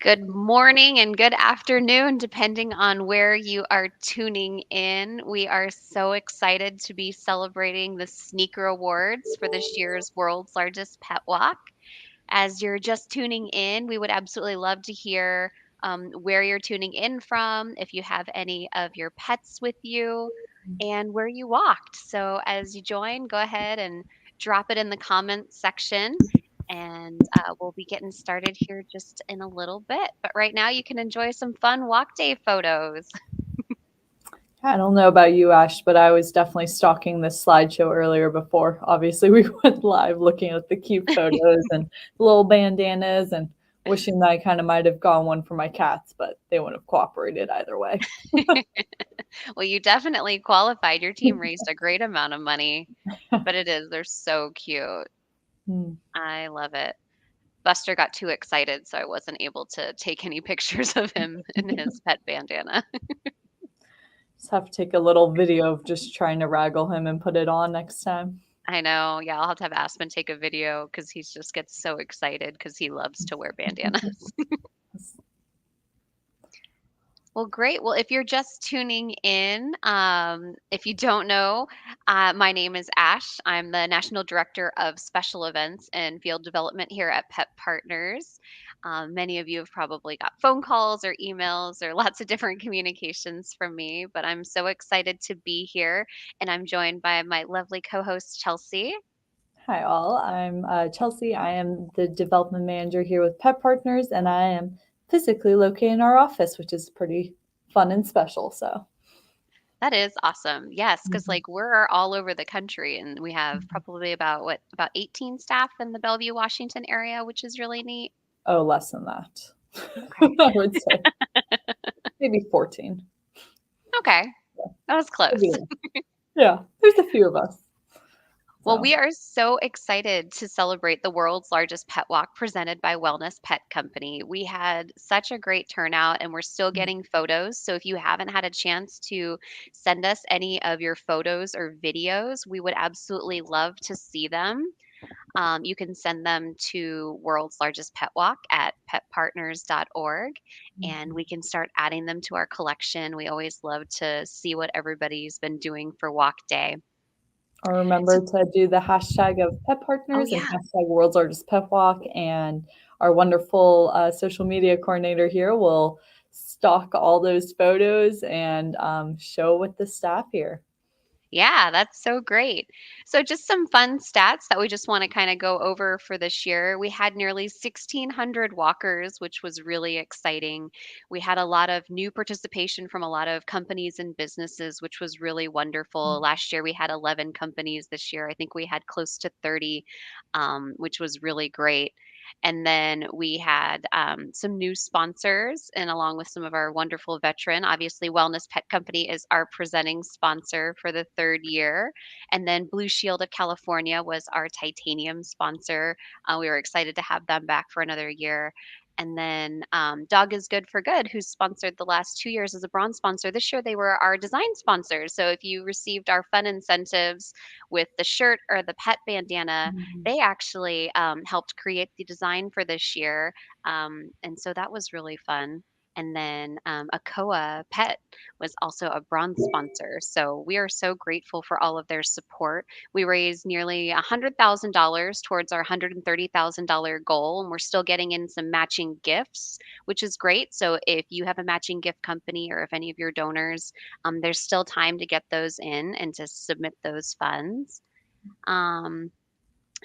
Good morning and good afternoon, depending on where you are tuning in. We are so excited to be celebrating the Sneaker Awards for this year's World's Largest Pet Walk. As you're just tuning in, we would absolutely love to hear where you're tuning in from, if you have any of your pets with you, and where you walked. So, as you join, go ahead and drop it in the comments section, and we'll be getting started here just in a little bit. But right now, you can enjoy some fun walk day photos. I don't know about you, Ash, but I was definitely stalking this slideshow earlier before. Obviously, we went live looking at the cute photos and the little bandanas and wishing that I kind of might have gone one for my cats, but they wouldn't have cooperated either way. Well, you definitely qualified. Your team raised a great amount of money, but they're so cute. Hmm. I love it. Buster got too excited, so I wasn't able to take any pictures of him in his pet bandana. Just have to take a little video of just trying to raggle him and put it on next time. I know. Yeah, I'll have to have Aspen take a video because he just gets so excited because he loves to wear bandanas. Well, great. Well, if you're just tuning in, if you don't know, my name is Ash. I'm the National Director of Special Events and Field Development here at Pet Partners. Many of you have probably got phone calls or emails or lots of different communications from me, but I'm so excited to be here. And I'm joined by my lovely co host, Chelsea. Hi, all. I'm Chelsea. I am the development manager here with Pet Partners, and I am physically located in our office, which is pretty fun and special. So, That is awesome. Yes, because Mhm. like we're all over the country and we have probably about 18 staff in the Bellevue, Washington area, which is really neat. Oh, less than that. Okay. I would say maybe 14. Okay. That was close. Maybe less. Yeah, there's a few of us. Well, So, we are so excited to celebrate the world's largest pet walk presented by Wellness Pet Company. We had such a great turnout and we're still getting photos. So if you haven't had a chance to send us any of your photos or videos, we would absolutely love to see them. You can send them to World's Largest Pet Walk at petpartners.org and we can start adding them to our collection. We always love to see what everybody's been doing for Walk Day. or So, remember to do the hashtag of Pet oh, Partners and yeah. hashtag World's Largest Pet Walk. And our wonderful social media coordinator here will stock all those photos and show with the staff here. Yeah, that's so great. So, just some fun stats that we just want to kind of go over for this year. We had nearly 1,600 walkers, which was really exciting. We had a lot of new participation from a lot of companies and businesses, which was really wonderful. Last year, we had 11 companies. This year, I think we had close to 30, which was really great. And then we had some new sponsors, and along with some of our wonderful veteran, obviously, Wellness Pet Company is our presenting sponsor for the third year. And then Blue Shield of California was our titanium sponsor. We were excited to have them back for another year. And then Dog is Good for Good, who's sponsored the last 2 years as a bronze sponsor. This year, they were our design sponsors. So if you received our fun incentives with the shirt or the pet bandana, Mhm. they actually helped create the design for this year. And so that was really fun. And then Akoa Pet was also a bronze sponsor. So we are so grateful for all of their support. We raised nearly $100,000 towards our $130,000 goal, and we're still getting in some matching gifts, which is great. So if you have a matching gift company or if any of your donors, there's still time to get those in and to submit those funds. Um,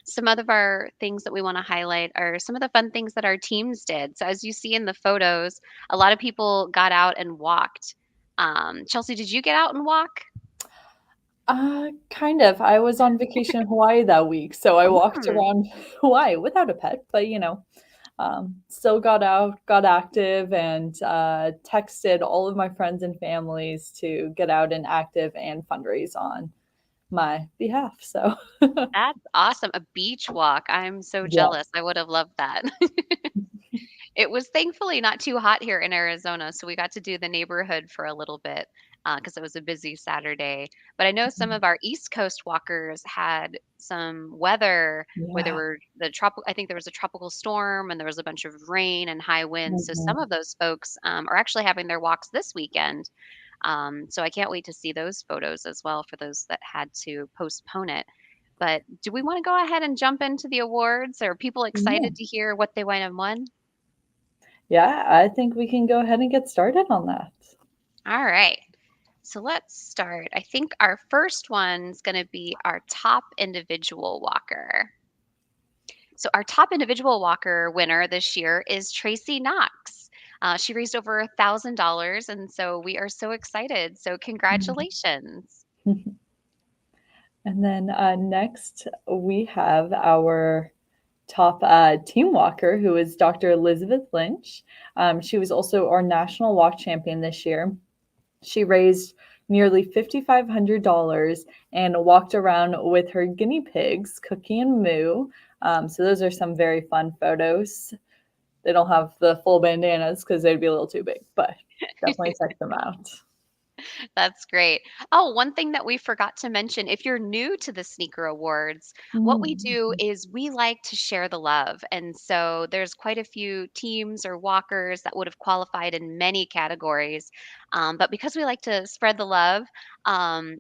some of our things that we want to highlight are some of the fun things that our teams did. So, as you see in the photos, a lot of people got out and walked. Chelsea, did you get out and walk? Kind of. I was on vacation in Hawaii that week, so I walked Mm, around Hawaii without a pet, but still got out, got active, and texted all of my friends and families to get out and active and fundraise on my behalf. So, that's awesome. A beach walk. I'm so yeah. jealous. I would have loved that. It was thankfully not too hot here in Arizona, so we got to do the neighborhood for a little bit. because it was a busy Saturday. But I know some Mhm. of our East Coast walkers had some weather where there Yeah. were I think there was a tropical storm and there was a bunch of rain and high winds. So some Mhm. of those folks are actually having their walks this weekend. So I can't wait to see those photos as well for those that had to postpone it. But do we want to go ahead and jump into the awards? Are people Yeah. excited to hear what they might have won? Yeah, I think we can go ahead and get started on that. All right. So let's start. I think our first one's going to be our top individual walker. So, our top individual walker winner this year is Tracy Knox. She raised over $1,000, and so we are so excited. So, Mhm. congratulations. And then next, we have our top team walker, who is Dr. Elizabeth Lynch. She was also our national walk champion this year. She raised nearly $5,500 and walked around with her guinea pigs, Cookie and Moo. So those are some very fun photos. They don't have the full bandanas because they'd be a little too big, but definitely check them out. That's great. Oh, one thing that we forgot to mention, if you're new to the Sneaker Awards, what we do Mhm. is we like to share the love. And so there's quite a few teams or walkers that would have qualified in many categories. But because we like to spread the love,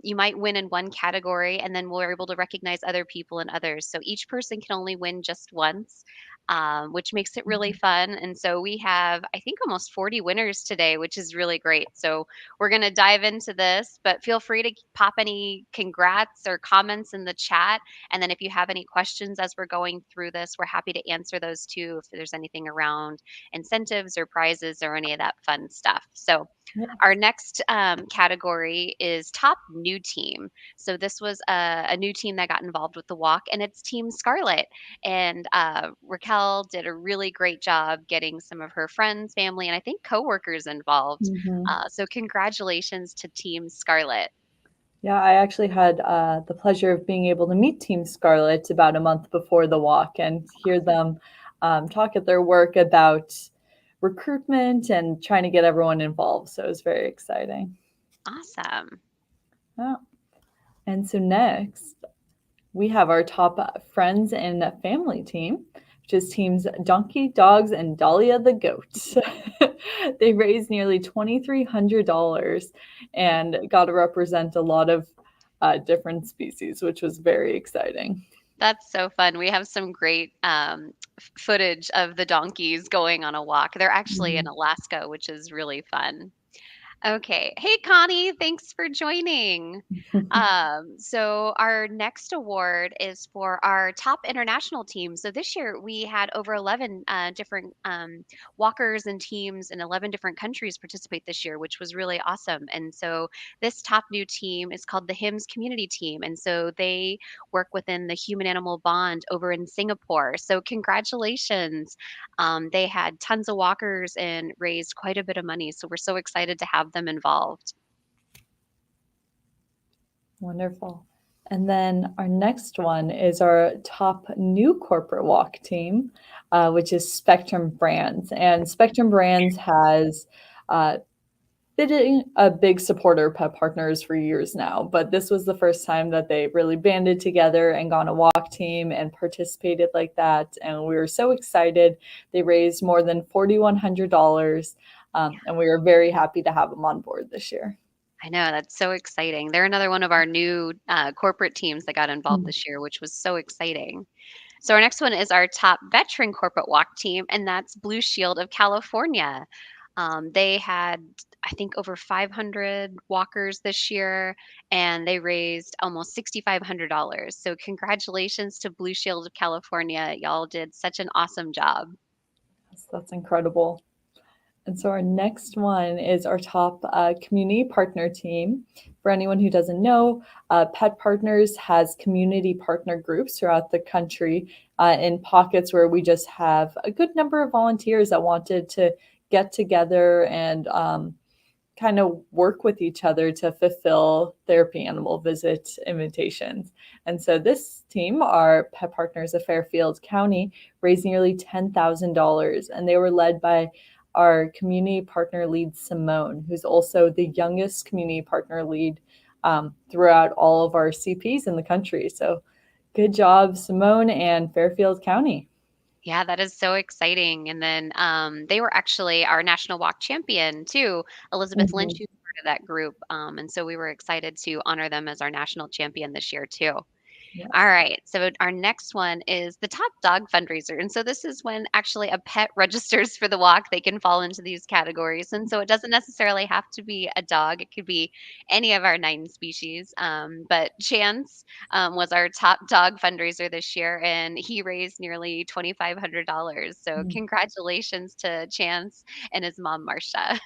you might win in one category and then we're able to recognize other people in others. So each person can only win just once. Which makes it really fun. And so we have, I think, almost 40 winners today, which is really great. So we're going to dive into this, but feel free to pop any congrats or comments in the chat. And then if you have any questions as we're going through this, we're happy to answer those too if there's anything around incentives or prizes or any of that fun stuff. So, our Yes. next category is top new team. So this was a new team that got involved with the walk, and it's Team Scarlet. And Raquel did a really great job getting some of her friends, family, and I think coworkers involved. Mhm. So congratulations to Team Scarlet. Yeah, I actually had the pleasure of being able to meet Team Scarlet about a month before the walk and hear Awesome. them talk at their work about recruitment and trying to get everyone involved. So it was very exciting. Awesome. Yeah. And so next, we have our top friends and family team, which is teams Donkey Dogs and Dahlia the Goat. They raised nearly $2,300 and got to represent a lot of different species, which was very exciting. That's so fun. We have some great footage of the donkeys going on a walk. They're actually in Mhm. Alaska, which is really fun. Okay. Hey, Connie, thanks for joining. So, our next award is for our top international team. So, this year we had over 11 different walkers and teams in 11 different countries participate this year, which was really awesome. And so, this top new team is called the HIMS Community Team. And so, they work within the human animal bond over in Singapore. So, congratulations. They had tons of walkers and raised quite a bit of money. So we're so excited to have them involved. Wonderful. And then our next one is our top new corporate walk team, which is Spectrum Brands. And Spectrum Brands has uh, been a big supporter of Pet Partners for years now, but this was the first time that they really banded together and got on a walk team and participated like that. And we were so excited. They raised more than $4,100, and we were very happy to have them on board this year. I know that's so exciting. They're another one of our new corporate teams that got involved this year, which was so exciting. So our next one is our top veteran corporate walk team, and that's Blue Shield of California. They had, I think, over 500 walkers this year, and they raised almost $6,500. So congratulations to Blue Shield of California. Y'all did such an awesome job. So that's incredible. And so our next one is our top community partner team. For anyone who doesn't know, Pet Partners has community partner groups throughout the country in pockets where we just have a good number of volunteers that wanted to get together and kind of work with each other to fulfill therapy animal visit invitations. And so this team, our Pet Partners of Fairfield County, raised nearly $10,000, and they were led by our community partner lead, Simone, who's also the youngest community partner lead throughout all of our CPs in the country. So good job, Simone and Fairfield County. Yeah, that is so exciting. And then they were actually our national walk champion too. Elizabeth Lynch, Mhm. who's part of that group. And so we were excited to honor them as our national champion this year too. All Yes. right. So our next one is the top dog fundraiser. And so this is when actually a pet registers for the walk. They can fall into these categories. And so it doesn't necessarily have to be a dog, it could be any of our 9 species. But Chance was our top dog fundraiser this year, and he raised nearly $2,500. So Mm. congratulations to Chance and his mom, Marcia.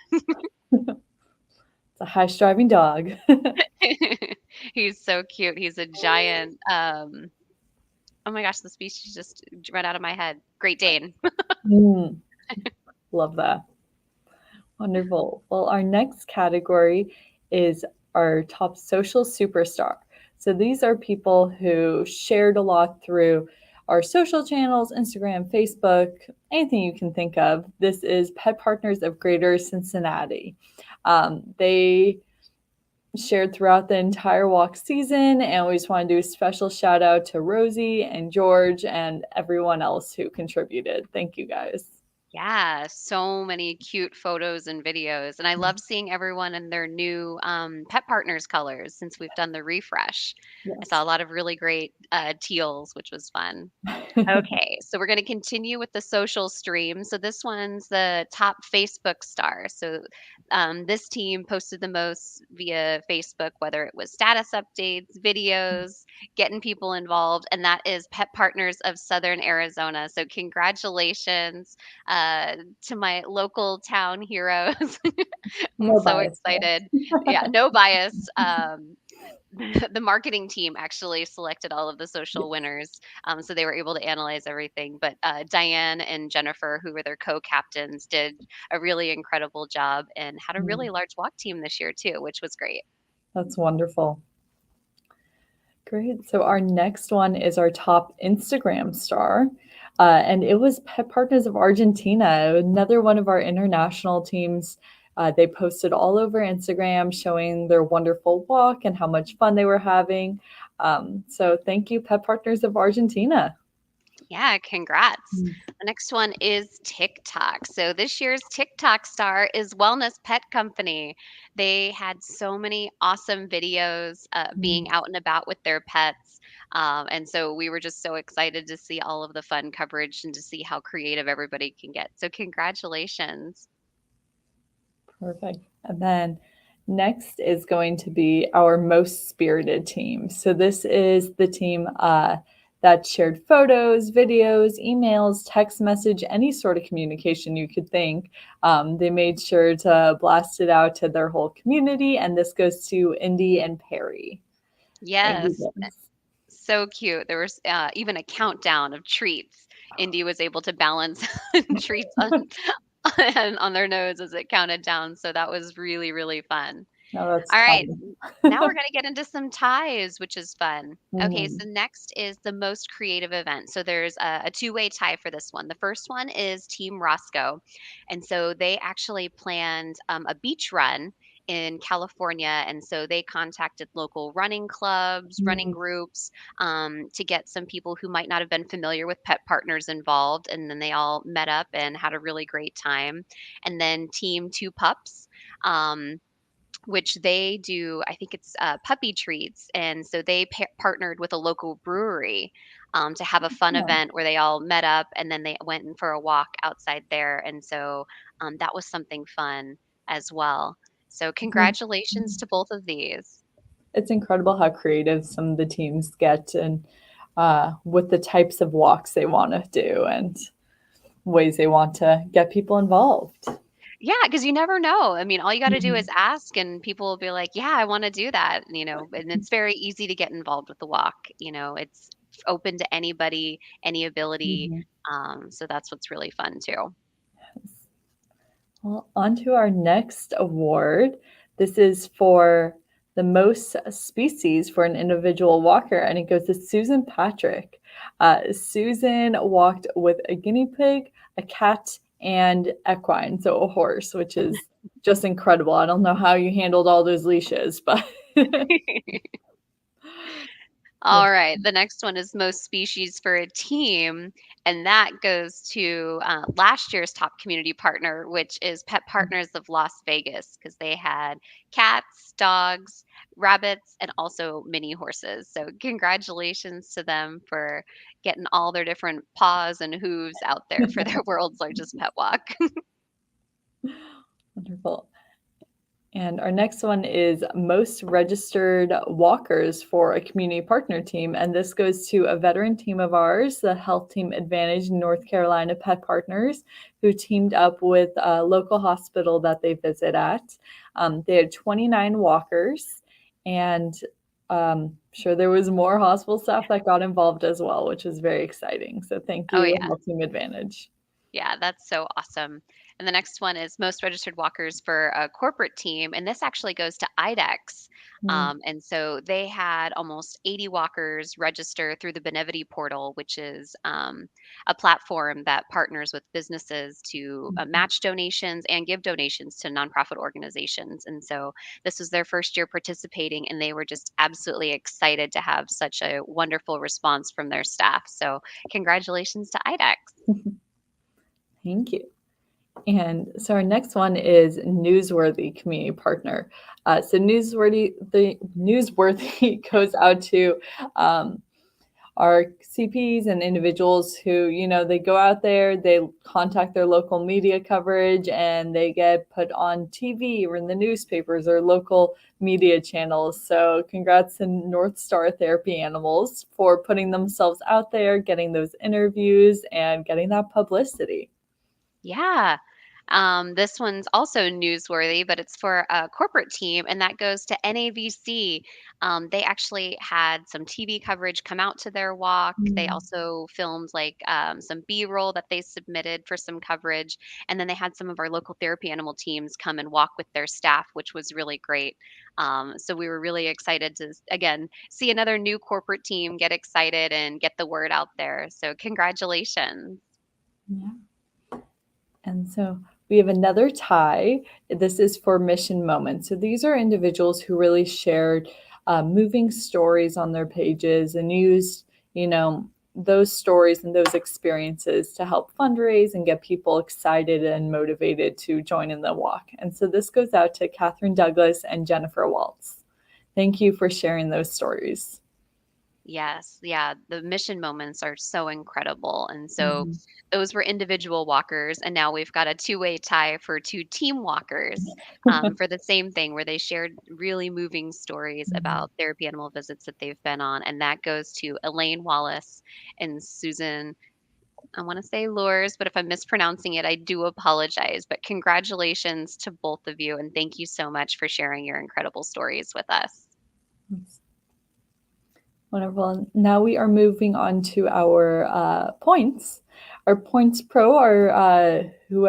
It's a high-striving dog. He's so cute. He's a giant. Oh my gosh, the species just ran out of my head. Great Dane. Mm, love that. Wonderful. Well, our next category is our top social superstar. So these are people who shared a lot through our social channels, Instagram, Facebook, anything you can think of. This is Pet Partners of Greater Cincinnati. They shared throughout the entire walk season, and we just want to do a special shout out to Rosie and George and everyone else who contributed. Thank you guys. Yeah, so many cute photos and videos. And I love seeing everyone in their new Pet Partners colors since we've done the refresh. I saw Yes. a lot of really great teals, which was fun. Okay, so we're going to continue with the social stream. So this one's the top Facebook star. So this team posted the most via Facebook, whether it was status updates, videos, getting people involved, and that is Pet Partners of Southern Arizona. So congratulations to my local town heroes. I'm No so bias there. excited. Yeah, no bias. The marketing team actually selected all of the social winners, so they were able to analyze everything. But Diane and Jennifer, who were their co-captains, did a really incredible job and had a really Mm, large walk team this year too, which was great. that's wonderful. Great. So our next one is our top Instagram star, and it was Pet Partners of Argentina, another one of our international teams. They posted all over Instagram showing their wonderful walk and how much fun they were having. So thank you, Pet Partners of Argentina. Yeah, congrats. Mm. The next one is TikTok. So this year's TikTok star is Wellness Pet Company. They had so many awesome videos being Mm. out and about with their pets. And so we were just so excited to see all of the fun coverage and to see how creative everybody can get. So congratulations. Perfect. And then next is going to be our most spirited team. So this is the team that shared photos, videos, emails, text message, any sort of communication you could think. They made sure to blast it out to their whole community, and this goes to Indy and Perry. Thank you, Yes, guys. so cute. There was even a countdown of treats. Indy was able to balance treats on their nose as it counted down. So that was really, really fun. No, that's All right. fun. Now we're going to get into some ties, which is fun. Okay, Mhm. so next is the most creative event. So there's a two-way tie for this one. The first one is Team Roscoe. And so they actually planned a beach run in California. And so they contacted local running clubs, running Mm. groups to get some people who might not have been familiar with Pet Partners involved. And then they all met up and had a really great time. And then Team Two Pups. Which they do, I think it's puppy treats. And so they partnered with a local brewery to have a fun Oh. event where they all met up and then they went in for a walk outside there. And so that was something fun as well. So, Mhm. congratulations to both of these. It's incredible how creative some of the teams get and with the types of walks they want to do and ways they want to get people involved. Yeah, because you never know. I mean, all you got to do is Mhm. ask, and people will be like, "Yeah, I want to do that." And it's very easy to get involved with the walk. It's open to anybody, any ability. Mhm. So that's what's really fun too. Well, on to our next award. This is for the most species for an individual walker, and it goes to Susan Patrick. Susan walked with a guinea pig, a cat, and equine, so a horse, which is just incredible. I don't know how you handled all those leashes, but All right. The next one is most species for a team, and that goes to last year's top community partner, which is Pet Partners of Las Vegas, because they had cats, dogs, rabbits, and also mini horses. So, congratulations to them for getting all their different paws and hooves out there for their world's largest pet walk. wonderful. And our next one is most registered walkers for a community partner team. And this goes to a veteran team of ours, the Health Team Advantage North Carolina Pet Partners, who teamed up with a local hospital that they visit at. They had 29 walkers, and sure there was more hospital staff that got involved as well, which is very exciting. So thank Oh, you, yeah. Health Team Advantage. Yeah, that's so awesome. And the next one is most registered walkers for a corporate team. And this actually goes to IDEX. Mm, And so they had almost 80 walkers register through the Benevity portal, which is a platform that partners with businesses to mhm. match donations and give donations to nonprofit organizations. And so this was their first year participating, and they were just absolutely excited to have such a wonderful response from their staff. So, congratulations to IDEX. Thank you. And so our next one is newsworthy community partner. So the newsworthy goes out to um, our CPs and individuals who, they go out there, they contact their local media coverage, and they get put on TV or in the newspapers or local media channels. So congrats to North Star Therapy Animals for putting themselves out there, getting those interviews, and getting that publicity. Yeah. This one's also newsworthy, but it's for a corporate team, and that goes to NAVC. They actually had some TV coverage come out to their walk. They Mm. also filmed like some B-roll that they submitted for some coverage, and then they had some of our local therapy animal teams come and walk with their staff, which was really great. So we were really excited to again see another new corporate team get excited and get the word out there. So congratulations. Yeah. And so we have another tie. This is for Mission Moments. So these are individuals who really shared moving stories on their pages and used, those stories and those experiences to help fundraise and get people excited and motivated to join in the walk. And so this goes out to Catherine Douglas and Jennifer Waltz. Thank you for sharing those stories. Yes, yeah, the mission moments are so incredible. And so Mhm. those were individual walkers, and now we've got a two-way tie for two team walkers for the same thing where they shared really moving stories Mhm. about therapy animal visits that they've been on. And that goes to Elaine Wallace and Susan, I want to say Lures, but if I'm mispronouncing it, I do apologize. But congratulations to both of you, and thank you so much for sharing your incredible stories with us. Wonderful. Now we are moving on to our points. Our points pro are who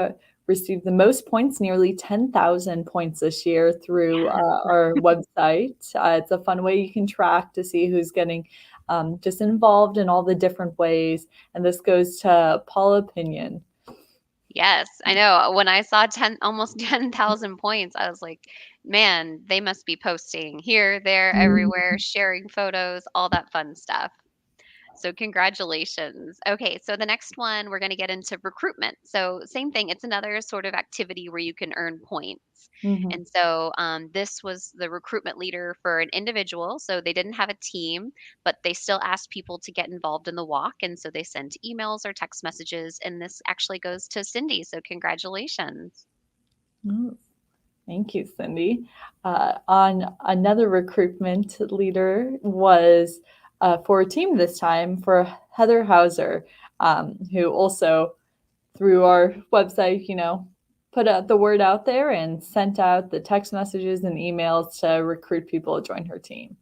received the most points, nearly 10,000 points this year through Yeah. our website. It's a fun way you can track to see who's getting just involved in all the different ways. And this goes to Paula Pinion. Yes, I know. When I saw 10 almost 10,000 points, I was like, "Man, they must be posting here, there, everywhere, Mhm. sharing photos, all that fun stuff." So congratulations. Okay, so the next one we're going to get into recruitment. So same thing, it's another sort of activity where you can earn points. Mhm. And so this was the recruitment leader for an individual. So they didn't have a team, but they still asked people to get involved in the walk. And so they sent emails or text messages. And this actually goes to Cindy. So congratulations. Mm. Thank you, Cindy. On another recruitment leader was for a team this time for Heather Hauser, who also through our website, put out the word out there and sent out the text messages and emails to recruit people to join her team.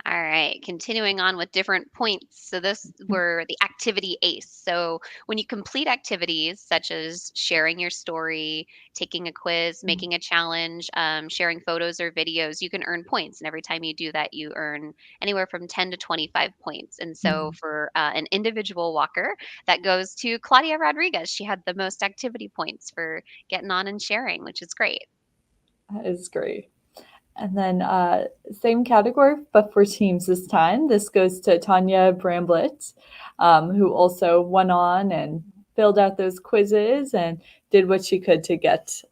All right, continuing on with different points. So this were the activity ACE. So when you complete activities such as sharing your story, taking a quiz, Mhm. making a challenge, sharing photos or videos, you can earn points. And every time you do that, you earn anywhere from 10 to 25 points. And so Mhm. for an individual walker, that goes to Claudia Rodriguez. She had the most activity points for getting on and sharing, which is great. That is great. And then same category, but for teams this time. This goes to Tanya Bramblett, who also went on and filled out those quizzes and did what she could to get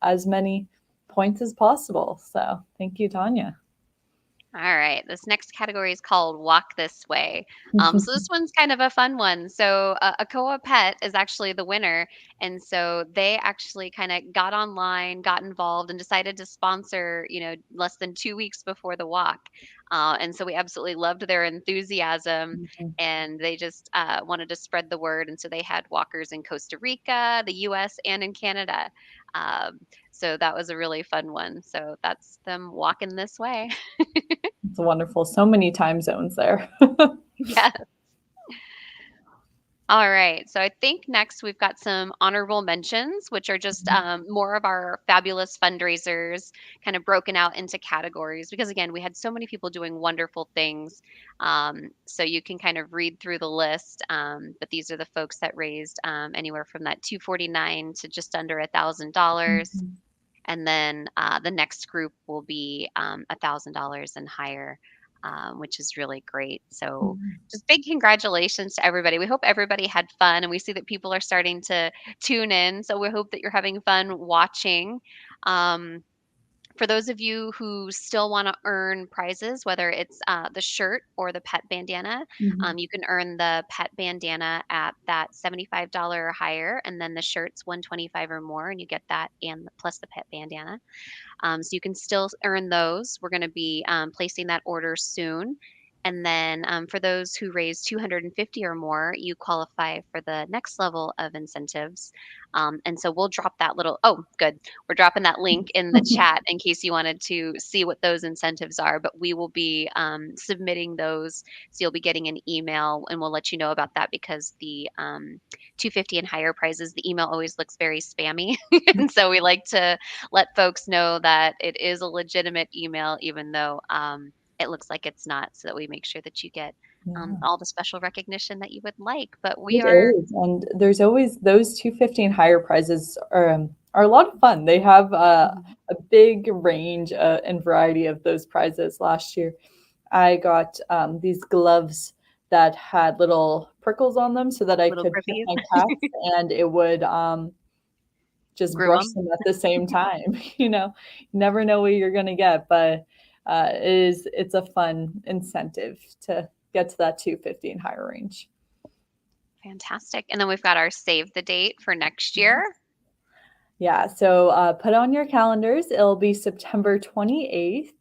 as many points as possible. So thank you, Tanya. All right. This next category is called Walk This Way. So this one's kind of a fun one. So Akoa Pet is actually the winner. And so they actually kind of got online, got involved, and decided to sponsor, less than 2 weeks before the walk. And so we absolutely loved their enthusiasm. Mhm. And they just wanted to spread the word. And so they had walkers in Costa Rica, the US, and in Canada. Um, so that was a really fun one. So that's them walking this way. It's wonderful. So many time zones there. Yeah. All right. So I think next we've got some honorable mentions, which are just more of our fabulous fundraisers kind of broken out into categories. Because again, we had so many people doing wonderful things. So you can kind of read through the list. But these are the folks that raised anywhere from that 249 to just under $1,000. Mhm. And then the next group will be $1,000 and higher, which is really great. So, Mhm. just big congratulations to everybody. We hope everybody had fun, and we see that people are starting to tune in. So, we hope that you're having fun watching. Um, for those of you who still want to earn prizes, whether it's the shirt or the pet bandana, Mhm. you can earn the pet bandana at that $75 or higher, and then the shirt's 125 or more, and you get that and plus the pet bandana. So you can still earn those. We're going to be placing that order soon. And then for those who raise 250 or more, you qualify for the next level of incentives. And so we'll drop that little, oh, good. We're dropping that link in the chat in case you wanted to see what those incentives are. But we will be submitting those. So you'll be getting an email and we'll let you know about that because the 250 and higher prizes, the email always looks very spammy. And so we like to let folks know that it is a legitimate email, even though it looks like it's not, so that we make sure that you get Yeah. all the special recognition that you would like. But we It are, is, and there's always those 250 and higher prizes are a lot of fun. They have Mhm. a big range and variety of those prizes. Last year, I got these gloves that had little prickles on them so that I Little could pet grippies, my cats and it would just groom brush them. them at the same time. You never know what you're going to get, but it's a fun incentive to get to that 250 and higher range. Fantastic. And then we've got our save the date for next year. Yeah, so put on your calendars. It'll be September 28th.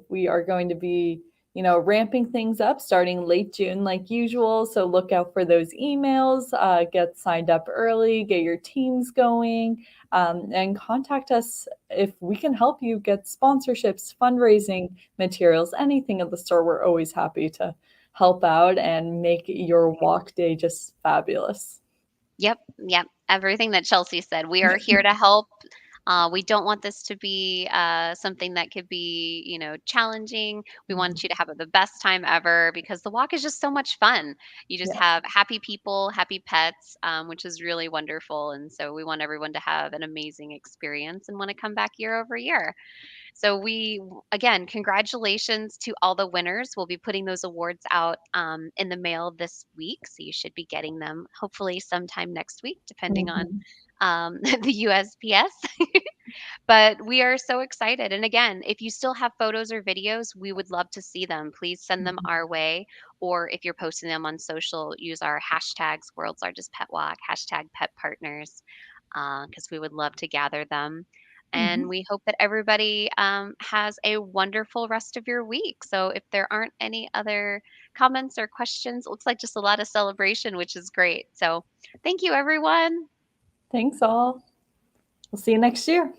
We are going to be, ramping things up starting late June like usual. So look out for those emails, get signed up early, get your teams going, and contact us if we can help you get sponsorships, fundraising materials, anything of the sort. We're always happy to help out and make your walk day just fabulous. Yep, yep. Everything that Chelsea said. We are here to help. We don't want this to be something that could be, challenging. We want you to have the best time ever because the walk is just so much fun. You just Yes. have happy people, happy pets, which is really wonderful. And so we want everyone to have an amazing experience and want to come back year over year. So again, congratulations to all the winners. We'll be putting those awards out in the mail this week, so you should be getting them hopefully sometime next week, depending on Mhm. the USPS. But we are so excited. And again, if you still have photos or videos, we would love to see them. Please send them Mhm. our way. Or if you're posting them on social, use our hashtags, World's Largest Pet Walk, hashtag Pet Partners, because we would love to gather them. And Mhm. we hope that everybody has a wonderful rest of your week. So if there aren't any other comments or questions, it looks like just a lot of celebration, which is great. So thank you, everyone. Thanks all. We'll see you next year.